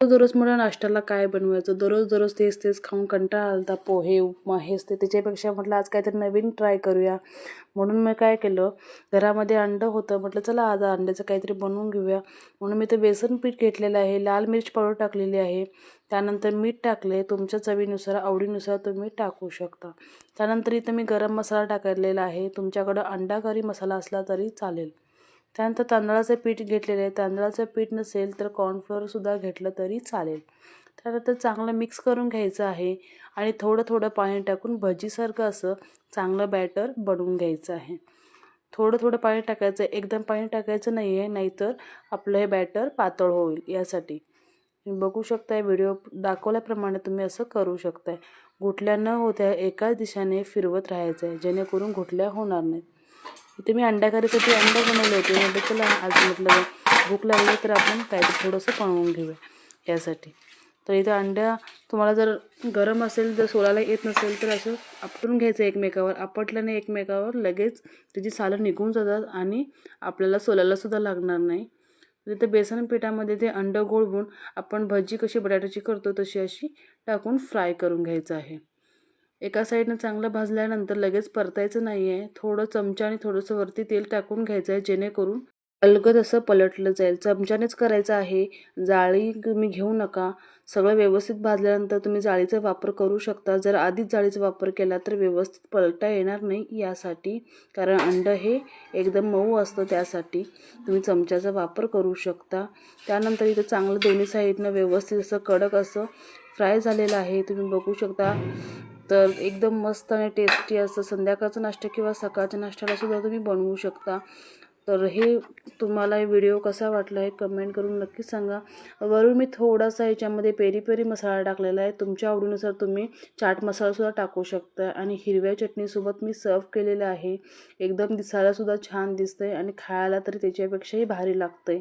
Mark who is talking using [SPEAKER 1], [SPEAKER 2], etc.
[SPEAKER 1] दररोज मला नाश्त्याला काय बनवायचं, दररोज तेच तेच खाऊन कंटाळा आलता. पोहे उपमा हेच ते, त्याच्यापेक्षा म्हटलं आज काहीतरी नवीन ट्राय करूया. म्हणून मी काय केलं, घरामध्ये अंडं होतं, म्हटलं चला आज अंड्याचं काहीतरी बनवून घेऊया. म्हणून मी ते बेसन पीठ घेतलेलं आहे, लाल मिर्च पावडर टाकलेली आहे, त्यानंतर मीठ टाकले, तुमच्या चवीनुसार आवडीनुसार तुम्ही टाकू शकता. त्यानंतर इथं मी गरम मसाला टाकलेला आहे, तुमच्याकडं अंडा करी मसाला असला तरी चालेल. त्यानंतर तांदळाचं पीठ घेतलेलं आहे, तांदळाचं पीठ नसेल तर कॉर्नफ्लोअरसुद्धा घेतलं तरी चालेल. त्यानंतर चांगलं मिक्स करून घ्यायचं आहे आणि थोडं थोडं पाणी टाकून भजीसारखं असं चांगलं बॅटर बनवून घ्यायचं आहे. थोडं थोडं पाणी टाकायचं, एकदम पाणी टाकायचं नाही आहे, नाहीतर आपलं हे बॅटर पातळ होईल. यासाठी तुम्ही बघू शकताय, व्हिडिओ दाखवल्याप्रमाणे तुम्ही असं करू शकताय. गुठल्या न होत्या एकाच दिशेने फिरवत राहायचं आहे, जेणेकरून गुठल्या होणार नाहीत. इथे मी अंडा करीसाठी अंडा बनवले होते. म्हटलं चला आज म्हटलं भूक लागली तर आपण काहीतरी थोडंसं बनवून घेऊया यासाठी. तर इथं अंड्या तुम्हाला जर गरम असेल, जर सोलायला येत नसेल तर असं आपटून घ्यायचं एकमेकावर. आपटल्याने एकमेकावर लगेच त्याची सालं निघून जातात आणि आपल्याला सोलायलासुद्धा लागणार नाही. तिथं बेसन पिठामध्ये ते अंडं घोळवून आपण भजी कशी बटाट्याची करतो तशी अशी टाकून फ्राय करून घ्यायचं आहे. एका साईडनं चांगलं भाजल्यानंतर लगेच परतायचं नाही आहे, थोडं चमच्याने थोडंसं वरती तेल टाकून घ्यायचं आहे, जेणेकरून अलगद असं पलटलं जाईल. चमच्यानेच करायचं आहे, जाळी तुम्ही घेऊ नका. सगळं व्यवस्थित भाजल्यानंतर तुम्ही जाळीचा वापर करू शकता. जर आधीच जाळीचा वापर केला तर व्यवस्थित पलटता येणार नाही यासाठी, कारण अंडं हे एकदम मऊ असतं, त्यासाठी तुम्ही चमच्याचा वापर करू शकता. त्यानंतर इथं चांगलं दोन्ही साईडनं व्यवस्थित असं कडक असं फ्राय झालेलं आहे, तुम्ही बघू शकता. तर एकदम मस्त आणि टेस्टी असं संध्याकाळचा नाश्ता किंवा सकाळच्या नाश्त्याला सुद्धा तुम्ही बनवू शकता. तर हे तुम्हाला हे व्हिडिओ कसा वाटला आहे कमेंट करून नक्की सांगा. वरून मी थोडासा ह्याच्यामध्ये पेरी पेरी मसाला टाकलेला आहे, तुमच्या आवडीनुसार तुम्ही चाट मसालासुद्धा टाकू शकता. आणि हिरव्या चटणीसोबत मी सर्व केलेलं आहे. एकदम दिसायलासुद्धा छान दिसतंय आणि खायला तरी त्याच्यापेक्षाही भारी लागतंय.